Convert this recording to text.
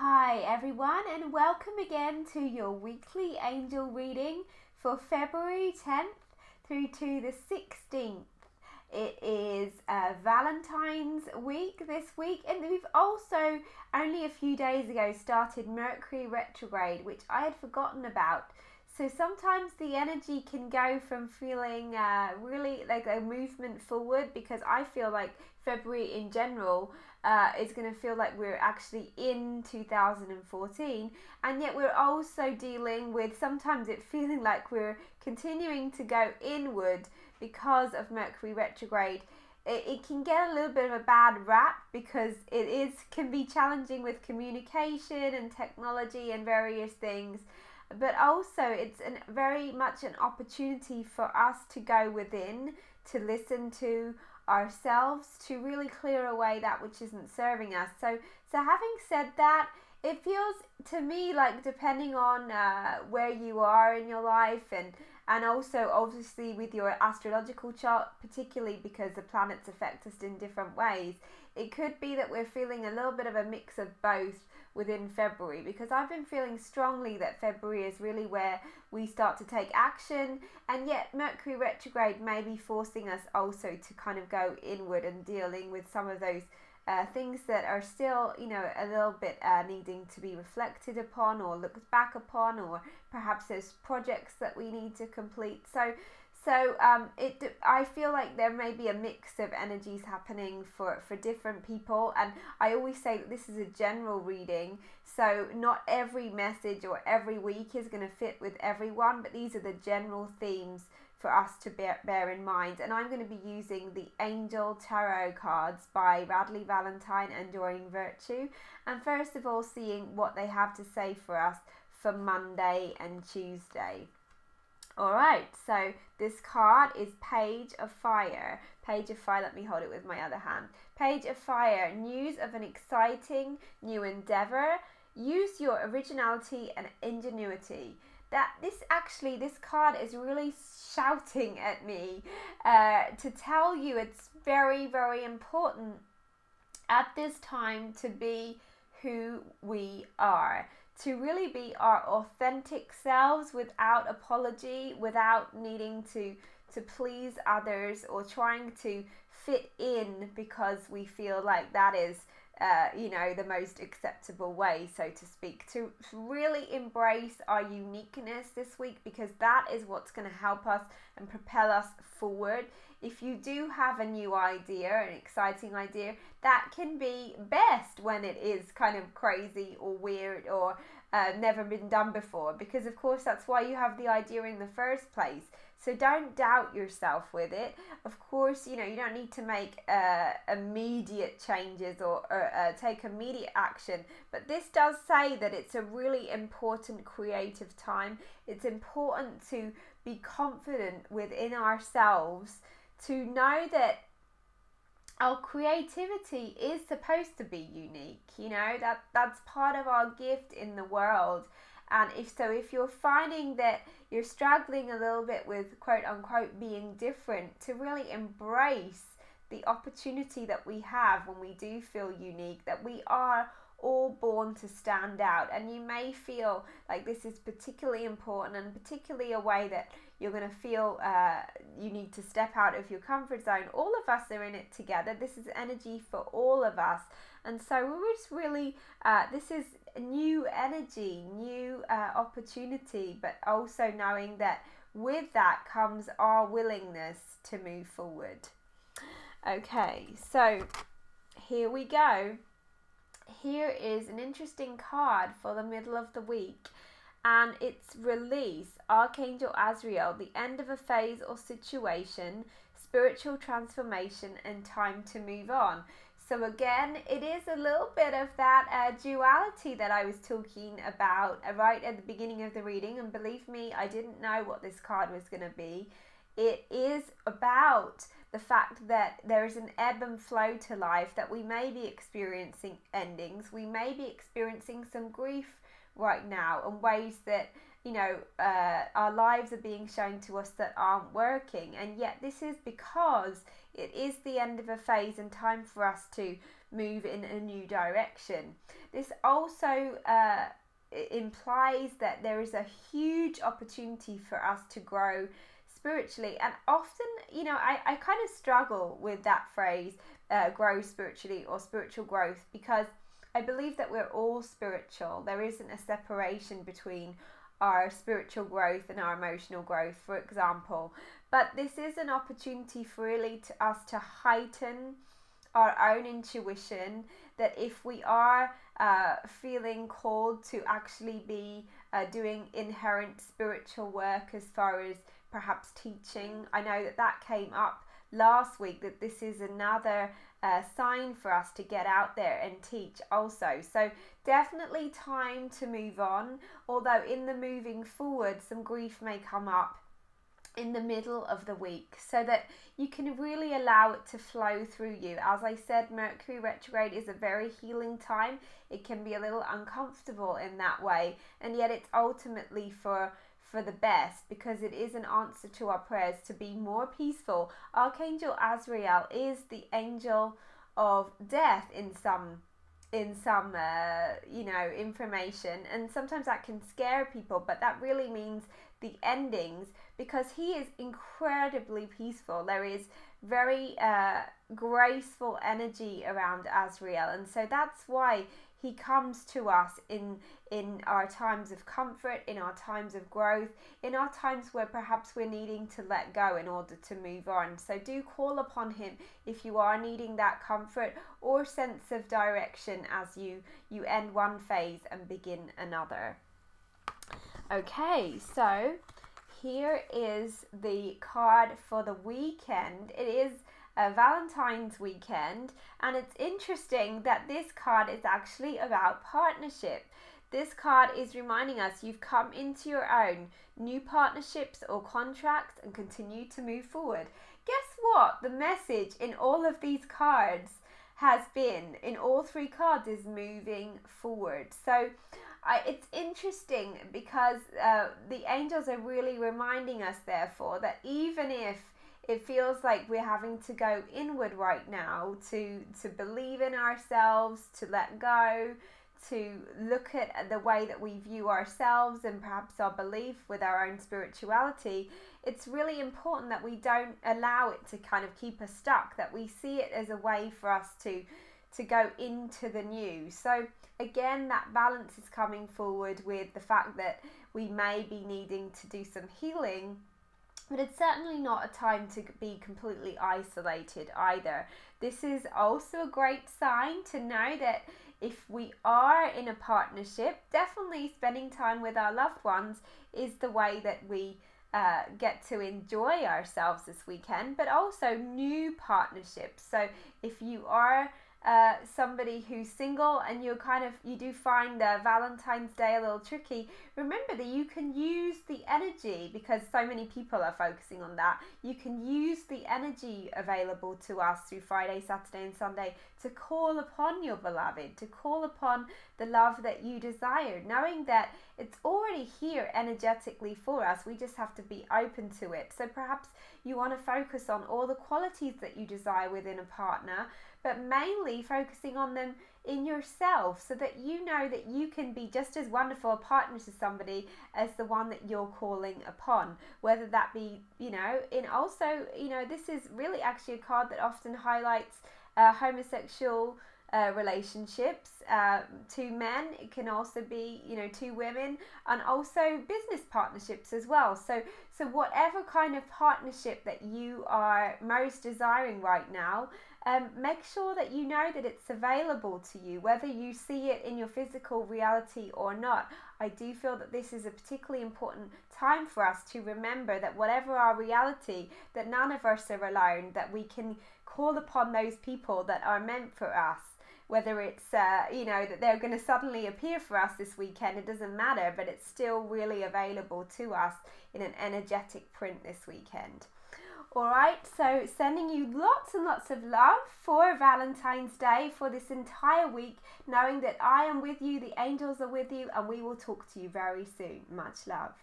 Hi everyone, and welcome again to your weekly angel reading for February 10th through to the 16th. It is Valentine's week this week, and we've also only a few days ago started Mercury retrograde, which I had forgotten about. So sometimes the energy can go from feeling really like a movement forward, because I feel like February in general is going to feel like we're actually in 2014, and yet we're also dealing with sometimes it feeling like we're continuing to go inward because of Mercury retrograde. It can get a little bit of a bad rap because can be challenging with communication and technology and various things. But also it's very much an opportunity for us to go within, to listen to ourselves, to really clear away that which isn't serving us. So having said that, it feels to me like, depending on where you are in your life, and also obviously with your astrological chart, particularly because the planets affect us in different ways, it could be that we're feeling a little bit of a mix of both within February, because I've been feeling strongly that February is really where we start to take action, and yet Mercury retrograde may be forcing us also to kind of go inward and dealing with some of those things that are still, a little bit needing to be reflected upon or looked back upon, or perhaps there's projects that we need to complete. So I feel like there may be a mix of energies happening for different people, and I always say that this is a general reading, so not every message or every week is going to fit with everyone, but these are the general themes for us to bear in mind. And I'm going to be using the Angel Tarot cards by Radleigh, Valentine and Doreen, and first of all seeing what they have to say for us for Monday and Tuesday. Alright, so this card is Page of Fire. Page of Fire, let me hold it with my other hand. Page of Fire, news of an exciting new endeavour. Use your originality and ingenuity. This card is really shouting at me to tell you it's very, very important at this time to be who we are, to really be our authentic selves without apology, without needing to please others or trying to fit in because we feel like that is the most acceptable way, so to speak. To really embrace our uniqueness this week, because that is what's going to help us and propel us forward. If you do have a new idea, an exciting idea, that can be best when it is kind of crazy or weird or never been done before, because of course that's why you have the idea in the first place. So don't doubt yourself with it. Of course, you don't need to make immediate changes or take immediate action, but this does say that it's a really important creative time. It's important to be confident within ourselves, to know that our creativity is supposed to be unique. That's part of our gift in the world. And if you're finding that you're struggling a little bit with quote unquote being different, to really embrace the opportunity that we have when we do feel unique, that we are all born to stand out. And you may feel like this is particularly important, and particularly a way that you're going to feel you need to step out of your comfort zone. All of us are in it together. This is energy for all of us. And so we're just really, this is new energy, new opportunity, but also knowing that with that comes our willingness to move forward. Okay, so here we go. Here is an interesting card for the middle of the week, and it's release, Archangel Azrael, the end of a phase or situation, spiritual transformation, and time to move on. So again, it is a little bit of that duality that I was talking about right at the beginning of the reading, and believe me, I didn't know what this card was going to be. It is about the fact that there is an ebb and flow to life, that we may be experiencing endings, we may be experiencing some grief right now, and ways that our lives are being shown to us that aren't working, and yet this is because it is the end of a phase and time for us to move in a new direction. This also implies that there is a huge opportunity for us to grow spiritually. And often, you know, I kind of struggle with that phrase, grow spiritually or spiritual growth, because I believe that we're all spiritual. There isn't a separation between our spiritual growth and our emotional growth, for example. But this is an opportunity for really us to heighten our own intuition, that if we are feeling called to actually be doing inherent spiritual work as far as perhaps teaching. I know that came up last week, that this is another sign for us to get out there and teach also. So definitely time to move on, although in the moving forward some grief may come up in the middle of the week, so that you can really allow it to flow through you. As I said, Mercury retrograde is a very healing time. It can be a little uncomfortable in that way, and yet it's ultimately for the best, because it is an answer to our prayers to be more peaceful. Archangel Azrael is the angel of death in some information, and sometimes that can scare people, but that really means the endings, because he is incredibly peaceful. There is very graceful energy around Azrael, and so that's why he comes to us in our times of comfort, in our times of growth, in our times where perhaps we're needing to let go in order to move on. So do call upon him if you are needing that comfort or sense of direction as you end one phase and begin another. Okay, so here is the card for the weekend. It is Valentine's weekend, and it's interesting that this card is actually about partnership. This card is reminding us you've come into your own new partnerships or contracts and continue to move forward. Guess what? The message in all of these cards has been, in all three cards, is moving forward. So it's interesting because the angels are really reminding us, therefore, that even if it feels like we're having to go inward right now to believe in ourselves, to let go, to look at the way that we view ourselves and perhaps our belief with our own spirituality, it's really important that we don't allow it to kind of keep us stuck, that we see it as a way for us to go into the new. So again, that balance is coming forward with the fact that we may be needing to do some healing, but it's certainly not a time to be completely isolated either. This is also a great sign to know that if we are in a partnership, definitely spending time with our loved ones is the way that we get to enjoy ourselves this weekend, but also new partnerships. So if you are somebody who's single and you do find Valentine's Day a little tricky, remember that you can use the energy, because so many people are focusing on that. You can use the energy available to us through Friday, Saturday and Sunday to call upon your beloved, to call upon the love that you desire, knowing that it's already here energetically for us. We just have to be open to it. So perhaps you want to focus on all the qualities that you desire within a partner, but mainly focusing on them in yourself, so that you know that you can be just as wonderful a partner to somebody as the one that you're calling upon, whether that be, and also, this is really actually a card that often highlights homosexual relationships, two men. It can also be, two women, and also business partnerships as well. So whatever kind of partnership that you are most desiring right now, make sure that you know that it's available to you, whether you see it in your physical reality or not. I do feel that this is a particularly important time for us to remember that whatever our reality, that none of us are alone, that we can call upon those people that are meant for us. Whether it's, that they're going to suddenly appear for us this weekend, it doesn't matter, but it's still really available to us in an energetic print this weekend. Alright, so sending you lots and lots of love for Valentine's Day, for this entire week, knowing that I am with you, the angels are with you, and we will talk to you very soon. Much love.